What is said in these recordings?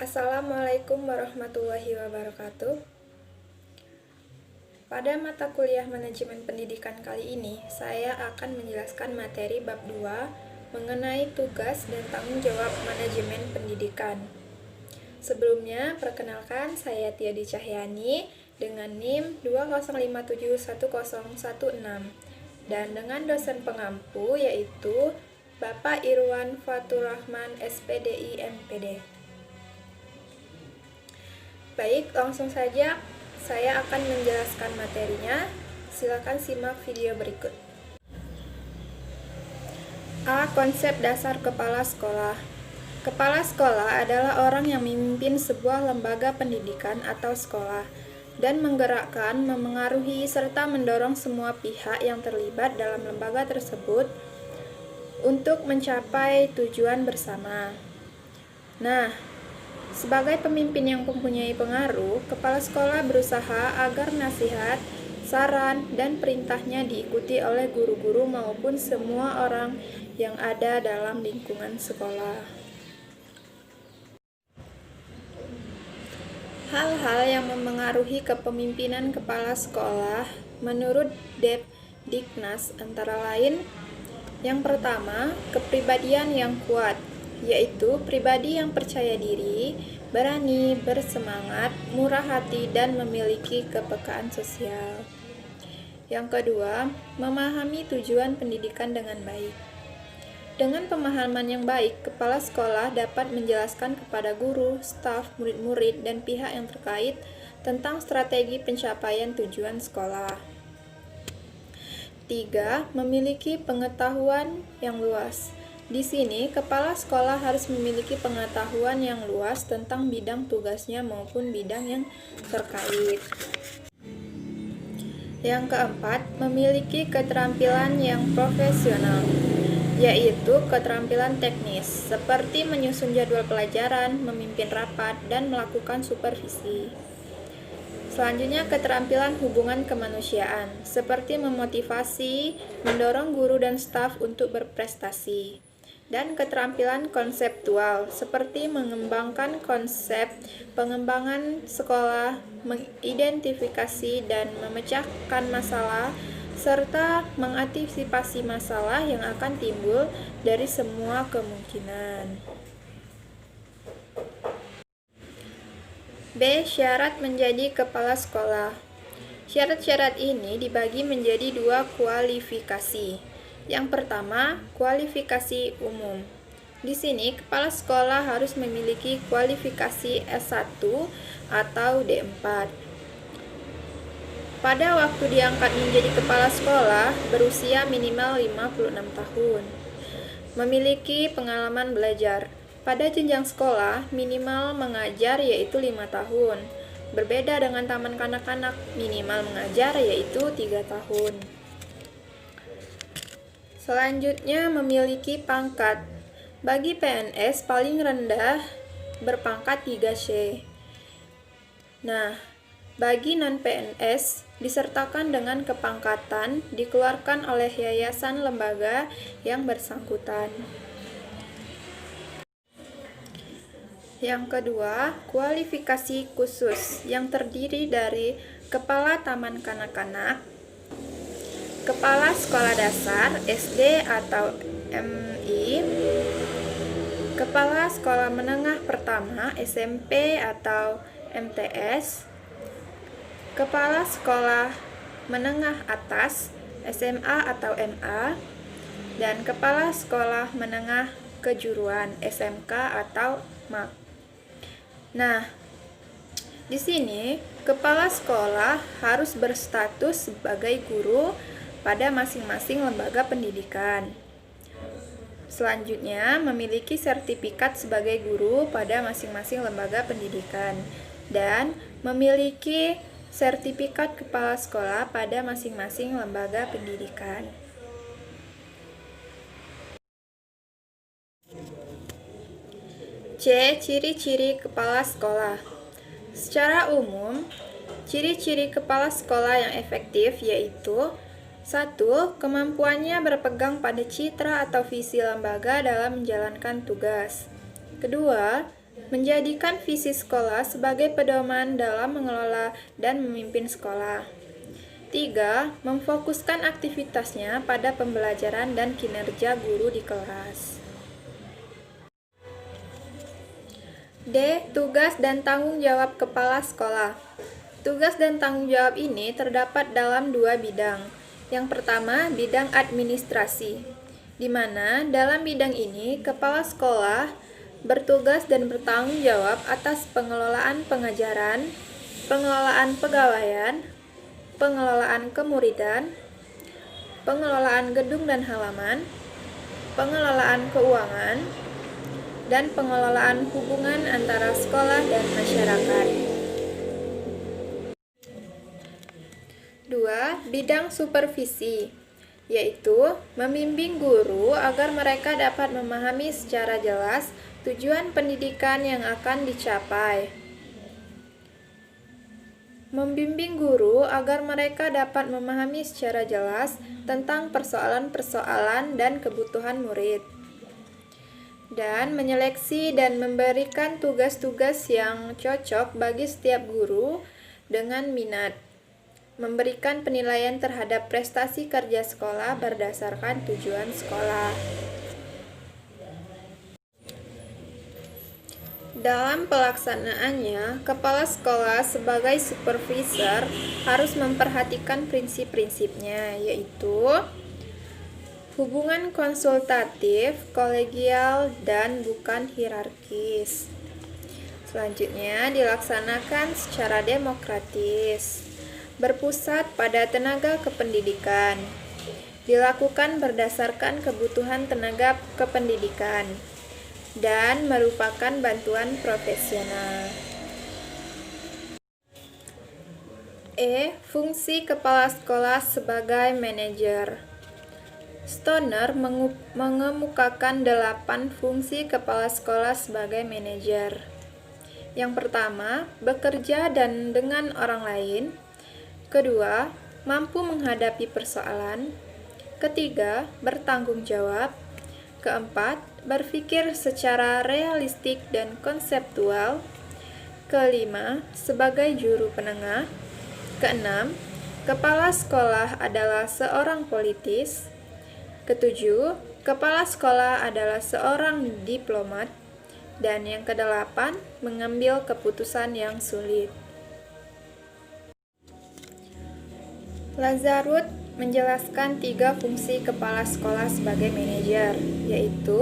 Assalamualaikum warahmatullahi wabarakatuh. Pada mata kuliah manajemen pendidikan kali ini, saya akan menjelaskan materi bab 2 mengenai tugas dan tanggung jawab manajemen pendidikan. Sebelumnya, perkenalkan saya Tiadi Cahyani dengan NIM 205710116 dan dengan dosen pengampu yaitu Bapak Irwan Faturrahman SPDI MPD. Baik, langsung saja saya akan menjelaskan materinya. Silakan simak video berikut. A. Konsep dasar kepala sekolah. Kepala sekolah adalah orang yang memimpin sebuah lembaga pendidikan atau sekolah dan menggerakkan, memengaruhi, serta mendorong semua pihak yang terlibat dalam lembaga tersebut untuk mencapai tujuan bersama. Nah, sebagai pemimpin yang mempunyai pengaruh, kepala sekolah berusaha agar nasihat, saran, dan perintahnya diikuti oleh guru-guru maupun semua orang yang ada dalam lingkungan sekolah. Hal-hal yang memengaruhi kepemimpinan kepala sekolah menurut Depdiknas antara lain: yang pertama, kepribadian yang kuat, yaitu pribadi yang percaya diri, berani, bersemangat, murah hati, dan memiliki kepekaan sosial. Yang kedua, memahami tujuan pendidikan dengan baik. Dengan pemahaman yang baik, kepala sekolah dapat menjelaskan kepada guru, staf, murid-murid, dan pihak yang terkait tentang strategi pencapaian tujuan sekolah. 3. Memiliki pengetahuan yang luas. Di sini, kepala sekolah harus memiliki pengetahuan yang luas tentang bidang tugasnya maupun bidang yang terkait. Yang keempat, memiliki keterampilan yang profesional, yaitu keterampilan teknis, seperti menyusun jadwal pelajaran, memimpin rapat, dan melakukan supervisi. Selanjutnya, keterampilan hubungan kemanusiaan, seperti memotivasi, mendorong guru dan staf untuk berprestasi. Dan keterampilan konseptual, seperti mengembangkan konsep pengembangan sekolah, mengidentifikasi dan memecahkan masalah, serta mengantisipasi masalah yang akan timbul dari semua kemungkinan. B. Syarat menjadi kepala sekolah. Syarat-syarat ini dibagi menjadi 2 kualifikasi. Yang pertama, kualifikasi umum. Di sini, kepala sekolah harus memiliki kualifikasi S1 atau D4. Pada waktu diangkat menjadi kepala sekolah, berusia minimal 56 tahun. Memiliki pengalaman belajar. Pada jenjang sekolah, minimal mengajar yaitu 5 tahun. Berbeda dengan taman kanak-kanak, minimal mengajar yaitu 3 tahun. Selanjutnya, memiliki pangkat. Bagi PNS, paling rendah berpangkat 3C. Nah, bagi non-PNS, disertakan dengan kepangkatan dikeluarkan oleh yayasan lembaga yang bersangkutan. Yang kedua, kualifikasi khusus yang terdiri dari kepala taman kanak-kanak, kepala sekolah dasar SD atau MI, kepala sekolah menengah pertama SMP atau MTS, kepala sekolah menengah atas SMA atau MA, dan kepala sekolah menengah kejuruan SMK atau MAK. Nah, di sini kepala sekolah harus berstatus sebagai guru pada masing-masing lembaga pendidikan. Selanjutnya, memiliki sertifikat sebagai guru pada masing-masing lembaga pendidikan dan memiliki sertifikat kepala sekolah pada masing-masing lembaga pendidikan. C. Ciri-ciri kepala sekolah. Secara umum, ciri-ciri kepala sekolah yang efektif yaitu: 1. Kemampuannya berpegang pada citra atau visi lembaga dalam menjalankan tugas. Kedua, menjadikan visi sekolah sebagai pedoman dalam mengelola dan memimpin sekolah. 3. Memfokuskan aktivitasnya pada pembelajaran dan kinerja guru di kelas. D. Tugas dan tanggung jawab kepala sekolah. Tugas dan tanggung jawab ini terdapat dalam dua bidang. Yang pertama, bidang administrasi, di mana dalam bidang ini kepala sekolah bertugas dan bertanggung jawab atas pengelolaan pengajaran, pengelolaan pegawaian, pengelolaan kemuridan, pengelolaan gedung dan halaman, pengelolaan keuangan, dan pengelolaan hubungan antara sekolah dan masyarakat. 2. Bidang supervisi, yaitu membimbing guru agar mereka dapat memahami secara jelas tujuan pendidikan yang akan dicapai. Membimbing guru agar mereka dapat memahami secara jelas tentang persoalan-persoalan dan kebutuhan murid, dan menyeleksi dan memberikan tugas-tugas yang cocok bagi setiap guru dengan minat, memberikan penilaian terhadap prestasi kerja sekolah berdasarkan tujuan sekolah. Dalam pelaksanaannya, kepala sekolah sebagai supervisor harus memperhatikan prinsip-prinsipnya, yaitu hubungan konsultatif, kolegial, dan bukan hierarkis. Selanjutnya, dilaksanakan secara demokratis, berpusat pada tenaga kependidikan, dilakukan berdasarkan kebutuhan tenaga kependidikan, dan merupakan bantuan profesional. E. Fungsi kepala sekolah sebagai manajer. Stoner mengemukakan 8 fungsi kepala sekolah sebagai manajer. Yang pertama, bekerja dan dengan orang lain. Kedua, mampu menghadapi persoalan. Ketiga, bertanggung jawab. Keempat, berpikir secara realistik dan konseptual. Kelima, sebagai juru penengah. Keenam, kepala sekolah adalah seorang politis. Ketujuh, kepala sekolah adalah seorang diplomat. Dan yang kedelapan, mengambil keputusan yang sulit. Lazarus menjelaskan 3 fungsi kepala sekolah sebagai manajer, yaitu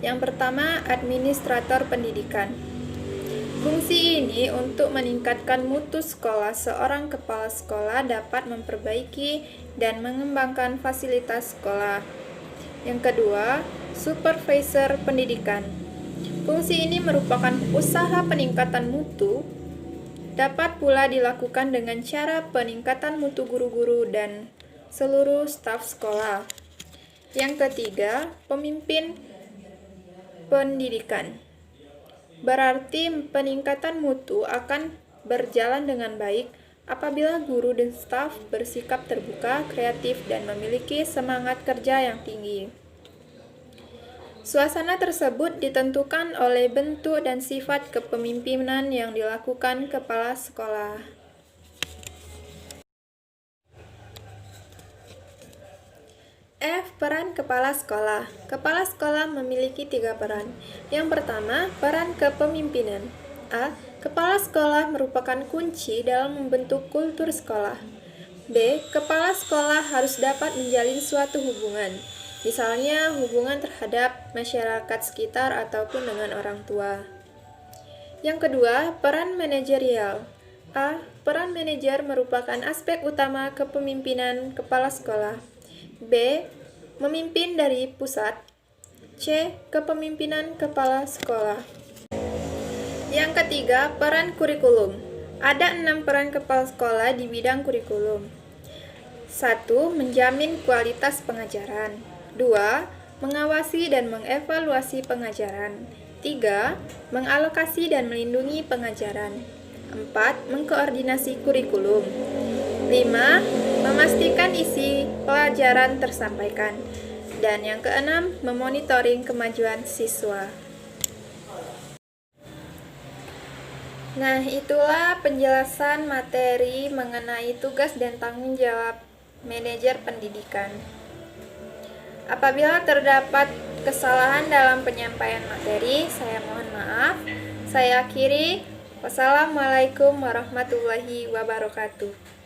yang pertama, administrator pendidikan. Fungsi ini untuk meningkatkan mutu sekolah. Seorang kepala sekolah dapat memperbaiki dan mengembangkan fasilitas sekolah. Yang kedua, supervisor pendidikan. Fungsi ini merupakan usaha peningkatan mutu, dapat pula dilakukan dengan cara peningkatan mutu guru-guru dan seluruh staf sekolah. Yang ketiga, pemimpin pendidikan. Berarti peningkatan mutu akan berjalan dengan baik apabila guru dan staf bersikap terbuka, kreatif, dan memiliki semangat kerja yang tinggi. Suasana tersebut ditentukan oleh bentuk dan sifat kepemimpinan yang dilakukan kepala sekolah. F. Peran kepala sekolah. Kepala sekolah memiliki 3 peran. Yang pertama, peran kepemimpinan. A. Kepala sekolah merupakan kunci dalam membentuk kultur sekolah. B. Kepala sekolah harus dapat menjalin suatu hubungan, misalnya hubungan terhadap masyarakat sekitar ataupun dengan orang tua. Yang kedua, peran manajerial. A. Peran manajer merupakan aspek utama kepemimpinan kepala sekolah. B. Memimpin dari pusat. C. Kepemimpinan kepala sekolah. Yang ketiga, peran kurikulum. Ada 6 peran kepala sekolah di bidang kurikulum. 1. Menjamin kualitas pengajaran. 2. Mengawasi dan mengevaluasi pengajaran. 3. Mengalokasi dan melindungi pengajaran. 4. Mengkoordinasi kurikulum. 5. Memastikan isi pelajaran tersampaikan. Dan yang keenam, memonitoring kemajuan siswa. Nah, itulah penjelasan materi mengenai tugas dan tanggung jawab manajer pendidikan. Apabila terdapat kesalahan dalam penyampaian materi, saya mohon maaf. Saya akhiri. Wassalamualaikum warahmatullahi wabarakatuh.